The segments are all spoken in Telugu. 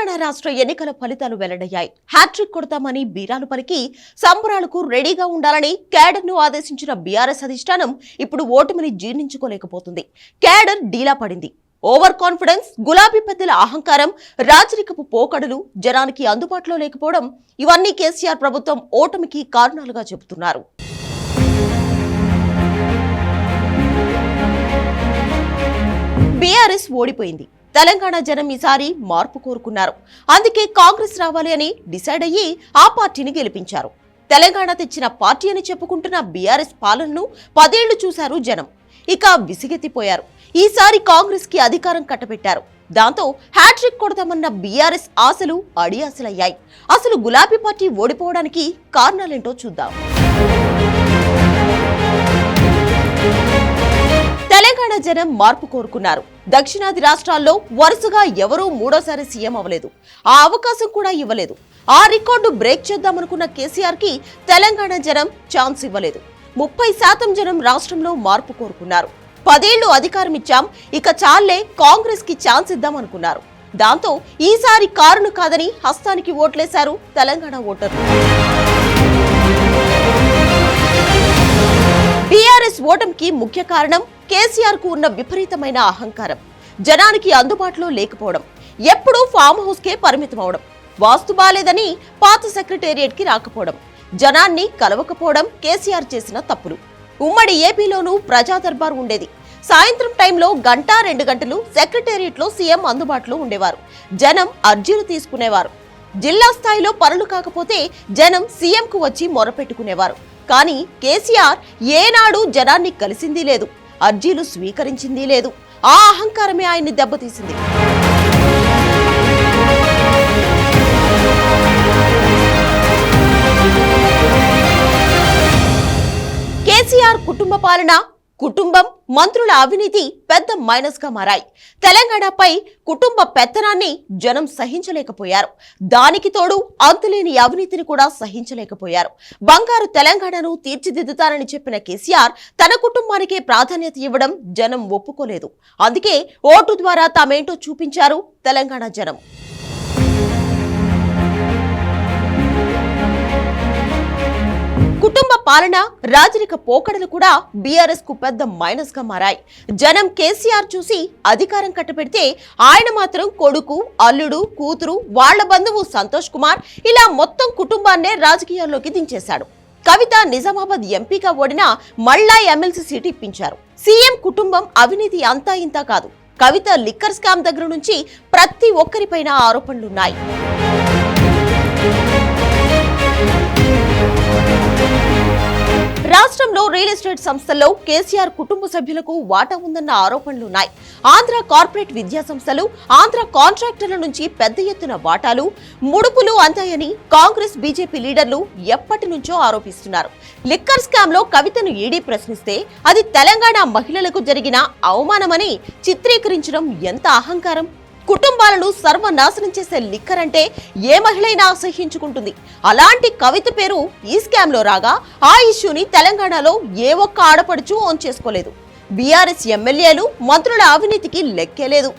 తెలంగాణ రాష్ట్ర ఎన్నికల ఫలితాలు వెల్లడయ్యాయి. హ్యాట్రిక్ కొడతామని బీరాలు పలికి సంబరాలకు రెడీగా ఉండాలని క్యాడర్ను ఆదేశించిన బీఆర్ఎస్ అధిష్టానం ఇప్పుడు ఓటమిని జీర్ణించుకోలేకపోతుంది. క్యాడర్ డీలా పడింది. ఓవర్ కాన్ఫిడెన్స్, గులాబీ పెద్దల అహంకారం, రాజరికపు పోకడలు, జనానికి అందుబాటులో లేకపోవడం ఇవన్నీ కేసీఆర్ ప్రభుత్వం ఓటమికి కారణాలుగా చెబుతున్నారు. బీఆర్ఎస్ ఓడిపోయింది. తెలంగాణ జనం ఈసారి మార్పు కోరుకున్నారు. అందుకే కాంగ్రెస్ రావాలి అని డిసైడ్ అయ్యి ఆ పార్టీని గెలిపించారు. తెలంగాణ తెచ్చిన పార్టీ అని చెప్పుకుంటున్న బీఆర్ఎస్ పాలనను 10 ఏళ్లు చూశారు జనం. ఇక విసిగెత్తిపోయారు. ఈసారి కాంగ్రెస్ కి అధికారం కట్టబెట్టారు. దాంతో హ్యాట్రిక్ కొడతామన్న బీఆర్ఎస్ ఆశలు అడియాసలయ్యాయి. అసలు గులాబీ పార్టీ ఓడిపోవడానికి కారణాలేంటో చూద్దాం. తెలంగాణ జనం మార్పు కోరుకున్నారు. దక్షిణాది రాష్ట్రాల్లో వరుసగా ఎవరూ మూడోసారి సీఎం అవ్వలేదు. ఆ అవకాశం కూడా ఇవ్వలేదు. ఆ రికార్డు బ్రేక్ చేద్దామనుకున్న కేసీఆర్ కి తెలంగాణ జనం ఛాన్స్ ఇవ్వలేదు. 30% జనం రాష్ట్రంలో మార్పు కోరుకున్నారు. 10 ఏళ్లు అధికారం ఇచ్చాం, ఇక చాలే కాంగ్రెస్ కి ఛాన్స్ ఇద్దామనుకున్నారు. దాంతో ఈసారి కారును కాదని హస్తానికి ఓట్లేశారు తెలంగాణ ఓటర్లు. బీఆర్ఎస్ ఓటమికి ముఖ్య కారణం కేసీఆర్ కు ఉన్న విపరీతమైన అహంకారం, జనానికి అందుబాటులో లేకపోవడం, ఎప్పుడూ ఫామ్ హౌస్ కే పరిమితం అవడం, వాస్తు బాలేదని పాత సెక్రటేరియట్ కి రాకపోవడం, జనాన్ని కలవకపోవడం కేసీఆర్ చేసిన తప్పులు. ఉమ్మడి ఏపీలోనూ ప్రజా దర్బార్ ఉండేది. సాయంత్రం టైంలో 1-2 గంటలు సెక్రటేరియట్ లో సీఎం అందుబాటులో ఉండేవారు. జనం అర్జీలు తీసుకునేవారు. జిల్లా స్థాయిలో పనులు కాకపోతే జనం సీఎం కు వచ్చి మొరపెట్టుకునేవారు. కానీ కేసీఆర్ ఏనాడు జనాన్ని కలిసింది లేదు, అర్జీలు స్వీకరించింది లేదు. ఆ అహంకారమే ఆయన్ని దెబ్బతీసింది. కేసీఆర్ కుటుంబ పాలన, కుటుంబం, మంత్రుల అవినీతి పెద్ద మైనస్ గా మారాయి. తెలంగాణపై కుటుంబ పెత్తనాన్ని జనం సహించలేకపోయారు. దానికి తోడు అంతులేని అవినీతిని కూడా సహించలేకపోయారు. బంగారు తెలంగాణను తీర్చిదిద్దుతారని చెప్పిన కేసీఆర్ తన కుటుంబానికే ప్రాధాన్యత ఇవ్వడం జనం ఒప్పుకోలేదు. అందుకే ఓటు ద్వారా తామేంటో చూపించారు తెలంగాణ జనం. కుటుంబ పాలన, రాజరిక పోకడలు కూడా బీఆర్ఎస్ కు పెద్ద మైనస్ గా మారాయి. జనం కేసీఆర్ చూసి అధికారం కట్టబెడితే ఆయన మాత్రం కొడుకు, అల్లుడు, కూతురు, వాళ్ల బంధువు సంతోష్ కుమార్ ఇలా మొత్తం కుటుంబాన్నే రాజకీయాల్లోకి దించేశాడు. కవిత నిజామాబాద్ ఎంపీగా ఓడినా మళ్ళా ఎమ్మెల్సీ సీటు ఇప్పించారు. సీఎం కుటుంబం అవినీతి అంతా ఇంతా కాదు. కవిత లిక్కర్ స్కామ్ దగ్గర నుంచి ప్రతి ఒక్కరిపైన ఆరోపణలున్నాయి. రాష్ట్రంలో రియల్ ఎస్టేట్ సంస్థల్లో కేసీఆర్ కుటుంబ సభ్యులకు వాటా ఉందన్న ఆరోపణలున్నాయి. ఆంధ్ర కార్పొరేట్ విద్యా సంస్థలు, ఆంధ్ర కాంట్రాక్టర్ల నుంచి పెద్ద ఎత్తున వాటాలు, ముడుపులు అందాయని కాంగ్రెస్, బీజేపీ లీడర్లు ఎప్పటి నుంచో ఆరోపిస్తున్నారు. లిక్కర్ స్కామ్ లో కవితను ఈడీ ప్రశ్నిస్తే అది తెలంగాణ మహిళలకు జరిగిన అవమానమని చిత్రీకరించడం ఎంత అహంకారం! కుటుంబాలను సర్వనాశనం చేసే లిక్కర్ అంటే ఏ మహిళైనా అసహ్యించుకుంటుంది. అలాంటి కవిత పేరు ఈ స్కామ్ లో రాగా ఆ ఇష్యూని తెలంగాణలో ఏ ఒక్క ఆడపడుచు ఆన్ చేసుకోలేదు. బీఆర్ఎస్ ఎమ్మెల్యేలు, మంత్రుల అవినీతికి లెక్కేలేదు.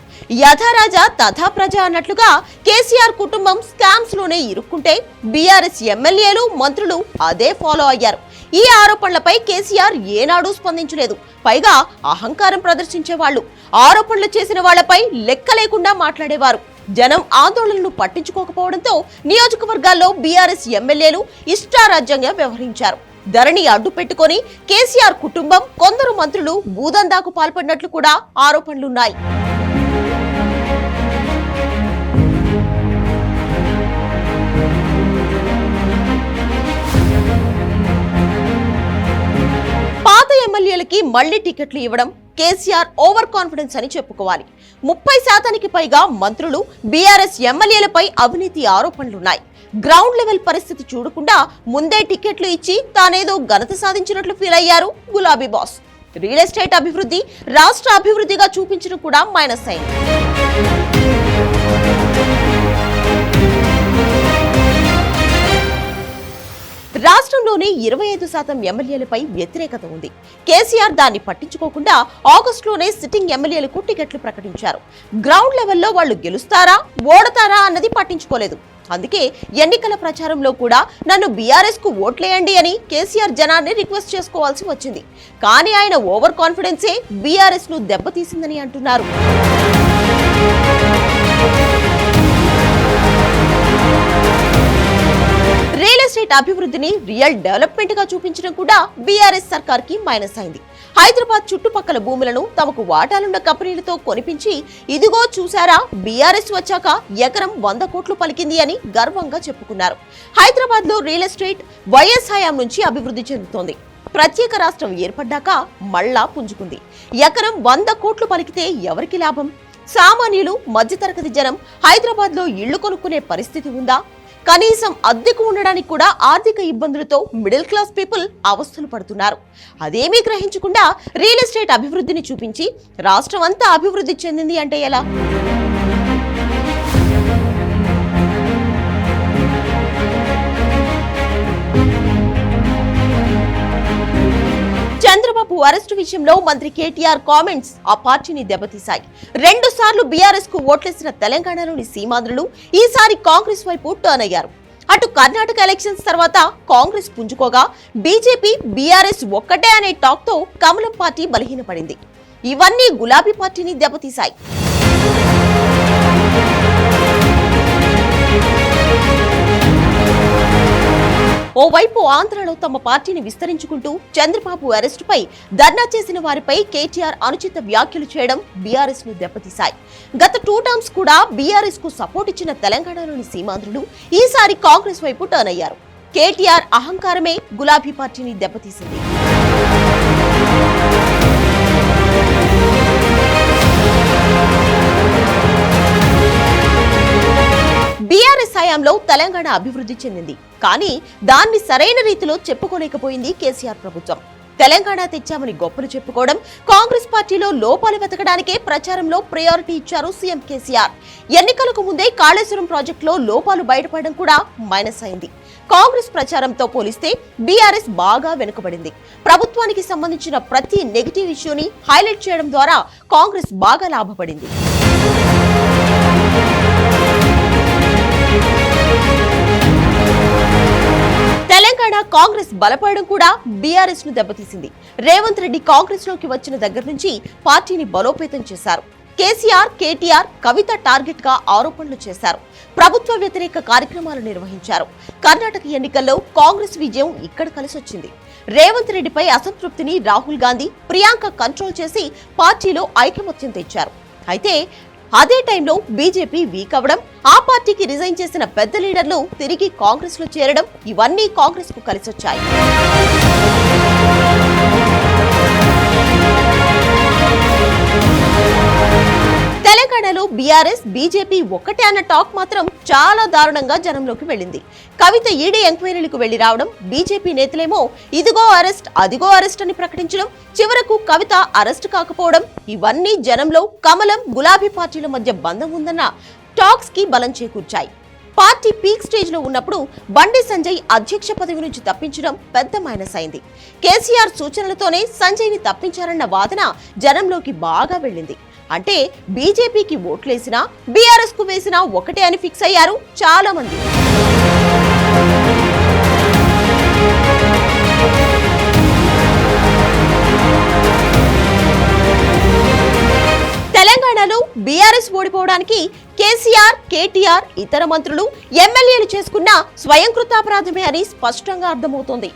యథారాజా తథా ప్రజ అన్నట్లుగా కేసీఆర్ కుటుంబం స్కామ్స్ లోనే ఇరుక్కుంటే బీఆర్ఎస్ ఎమ్మెల్యేలు, మంత్రులు అదే ఫాలో అయ్యారు. ఈ ఆరోపణలపై కేసీఆర్ ఏనాడూ స్పందించలేదు. పైగా అహంకారం ప్రదర్శించేవాళ్లు, ఆరోపణలు చేసిన వాళ్లపై లెక్క లేకుండా మాట్లాడేవారు. జనం ఆందోళనలు పట్టించుకోకపోవడంతో నియోజకవర్గాల్లో బీఆర్ఎస్ ఎమ్మెల్యేలు ఇష్టారాజ్యంగా వ్యవహరించారు. ధరణి అడ్డు పెట్టుకుని కేసీఆర్ కుటుంబం, కొందరు మంత్రులు భూదందాకు పాల్పడినట్లు కూడా ఆరోపణలున్నాయి. పాత ఎమ్మెల్యేలకి మళ్లీ టికెట్లు ఇవ్వడం కేసీఆర్ ఓవర్ కాన్ఫిడెన్స్ అని చెప్పుకోవాలి. 30% పైగా మంత్రులు, బీఆర్ఎస్ ఎమ్మెల్యేలపై అవినీతి ఆరోపణలున్నాయి. గ్రౌండ్ లెవెల్ పరిస్థితి చూడకుండా ముందే టికెట్లు ఇచ్చి తానేదో ఘనత సాధించినట్లు ఫీల్ అయ్యారు గులాబీ బాస్. రియల్ ఎస్టేట్ అభివృద్ధి రాష్ట్ర అభివృద్ధిగా చూపించడం కూడా మైనస్ అయింది. రాష్ట్రంలో దేశంలోని 25% ఎమ్మెల్యేలపై వ్యతిరేకత ఉంది. కేసీఆర్ దాన్ని పట్టించుకోకుండా ఆగస్టులోనే సిట్టింగ్ ఎమ్మెల్యేలకు టికెట్లు ప్రకటించారు. గ్రౌండ్ లెవెల్లో వాళ్ళు గెలుస్తారా ఓడతారా అన్నది పట్టించుకోలేదు. అందుకే ఎన్నికల ప్రచారంలో కూడా నన్ను బీఆర్ఎస్ కు ఓట్లేయండి అని కేసీఆర్ జనాన్ని రిక్వెస్ట్ చేసుకోవాల్సి వచ్చింది. కానీ ఆయన ఓవర్ కాన్ఫిడెన్సే బీఆర్ఎస్ ను దెబ్బతీసిందని అంటున్నారు. రియల్ ఎస్టేట్ అభివృద్ధిని రియల్ డెవలప్మెంట్ గా చూపించడం కూడా బీఆర్ఎస్ సర్కార్ కి మైనస్ అయింది. హైదరాబాద్ చుట్టుపక్కల భూములను తమకు వాటాలున్న కంపెనీలతో కొనిపించి ఇదిగో చూసారా బీఆర్ఎస్ వచ్చాక ఎకరం 100 కోట్లు పలికింది అని గర్వంగా చెప్పుకున్నారు. హైదరాబాద్ లో రియల్ ఎస్టేట్ వైఎస్ హయాం నుంచి అభివృద్ధి చెందుతోంది. ప్రత్యేక రాష్ట్రం ఏర్పడ్డాక మళ్ళా పుంజుకుంది. ఎకరం 100 కోట్లు పలికితే ఎవరికి లాభం? సామాన్యులు, మధ్యతరగతి జనం హైదరాబాద్ లో ఇళ్లు కొనుక్కునే పరిస్థితి ఉందా? కనీసం అద్దెకు ఉండడానికి కూడా ఆర్థిక ఇబ్బందులతో మిడిల్ క్లాస్ పీపుల్ అవస్థలు పడుతున్నారు. అదేమీ గ్రహించకుండా రియల్ ఎస్టేట్ అభివృద్ధిని చూపించి రాష్ట్రం అంతా అభివృద్ధి చెందింది అంటే ఎలా? చంద్రబాబు అరెస్టు విషయంలో మంత్రి కేటీఆర్ కామెంట్స్ ఆ పార్టీని దెబ్బతీశాయి. 2 సార్లు బీఆర్ఎస్ కు ఓట్లేసిన తెలంగాణలోని సీమాంధ్రులు ఈసారి కాంగ్రెస్ వైపు టర్న్ అయ్యారు. అటు కర్ణాటక ఎలక్షన్స్ తర్వాత కాంగ్రెస్ పుంజుకోగా బీజేపీ బీఆర్ఎస్ ఒక్కటే అనే టాక్ తో కమలం పార్టీ బలహీనపడింది. ఇవన్నీ గులాబీ పార్టీని దెబ్బతీశాయి. ఓవైపు ఆంధ్రలో తమ పార్టీని విస్తరించుకుంటూ చంద్రబాబు అరెస్టుపై ధర్నా చేసిన వారిపై కేటీఆర్ అనుచిత వ్యాఖ్యలు చేయడం బీఆర్ఎస్ ను దెబ్బతీశాయి. గత 2 టర్మ్స్ కూడా బీఆర్ఎస్ కు సపోర్ట్ ఇచ్చిన తెలంగాణలోని సీమాంధ్రులు ఈసారి కాంగ్రెస్ వైపు టర్న్ అయ్యారు. కేటీఆర్ అహంకారమే గులాబీ పార్టీని దెబ్బతీసింది. బీఆర్ఎస్ హయాంలో తెలంగాణ అభివృద్ధి చెందింది. కానీ దాన్ని సరైన రీతిలో చెప్పుకోలేకపోయింది కేసీఆర్ ప్రభుత్వం. తెలంగాణ తెచ్చామని గొప్పలు చెప్పుకోవడం, కాంగ్రెస్ పార్టీలో లోపాలు వెతకడానికే ప్రచారంలో ప్రయారిటీ ఇచ్చారు సీఎం కేసీఆర్. ఎన్నికలకు ముందే కాళేశ్వరం ప్రాజెక్టులో లోపాలు బయటపడడం కూడా మైనస్ అయింది. కాంగ్రెస్ ప్రచారంతో పోలిస్తే బీఆర్ఎస్ బాగా వెనుకబడింది. ప్రభుత్వానికి సంబంధించిన ప్రతి నెగిటివ్ ఇష్యూని హైలైట్ చేయడం ద్వారా కాంగ్రెస్ బాగా లాభపడింది. తెలంగాణ కాంగ్రెస్ బలపడడం కూడా బీఆర్ఎస్ ను దెబ్బతీసింది. రేవంత్ రెడ్డి కాంగ్రెస్ లోకి వచ్చిన దగ్గర నుంచి పార్టీని బలోపేతం చేశారు. కేసీఆర్, కేటీఆర్, కవిత టార్గెట్ గా ఆరోపణలు చేశారు. ప్రభుత్వ వ్యతిరేక కార్యక్రమాలు నిర్వహించారు. కర్ణాటక ఎన్నికల్లో కాంగ్రెస్ విజయం ఇక్కడ కలిసొచ్చింది. రేవంత్ రెడ్డిపై అసంతృప్తిని రాహుల్ గాంధీ, ప్రియాంక కంట్రోల్ చేసి పార్టీలో ఐకమత్యం తెచ్చారు. అయితే అదే టైంలో బీజేపీ వీక్ అవ్వడం, ఆ పార్టీకి రిజైన్ చేసిన పెద్ద లీడర్లు తిరిగి కాంగ్రెస్ లో చేరడం, ఇవన్నీ కాంగ్రెస్ కు కలిసొచ్చాయి. తెలంగాణలో బీఆర్ఎస్, బీజేపీ ఒక్కటే అన్న టాక్ మాత్రం చాలా దారుణంగా జనంలోకి వెళ్ళింది. కవిత ఈడీ ఎంక్వైరీలకు వెళ్లి రావడం, బీజేపీ నేతలేమో ఇదిగో అరెస్ట్, అదిగో అరెస్ట్ అని ప్రకటించడం, చివరకు కవిత అరెస్ట్ కాకపోవడం, ఇవన్నీ జనంలో కమలం, గులాబీ పార్టీల మధ్య బంధం ఉందన్న టాక్స్ కి బలం చేకూర్చాయి. పార్టీ పీక్ స్టేజ్ లో ఉన్నప్పుడు బండి సంజయ్ అధ్యక్ష పదవి నుంచి తప్పించడం పెద్ద మైనస్ అయింది. కేసీఆర్ సూచనలతోనే సంజయ్ ని తప్పించారన్న వాదన జనంలోకి బాగా వెళ్ళింది. అంటే బీజేపీకి ఓట్లేసినా బీఆర్ఎస్ కు వేసినా ఒకటే అని ఫిక్స్ అయ్యారు చాలా మంది. తెలంగాణలో బీఆర్ఎస్ ఓడిపోవడానికి కేసీఆర్, కేటీఆర్, ఇతర మంత్రులు, ఎమ్మెల్యేలు చేసుకున్న స్వయంకృతాపరాధమే అని స్పష్టంగా అర్థమవుతోంది.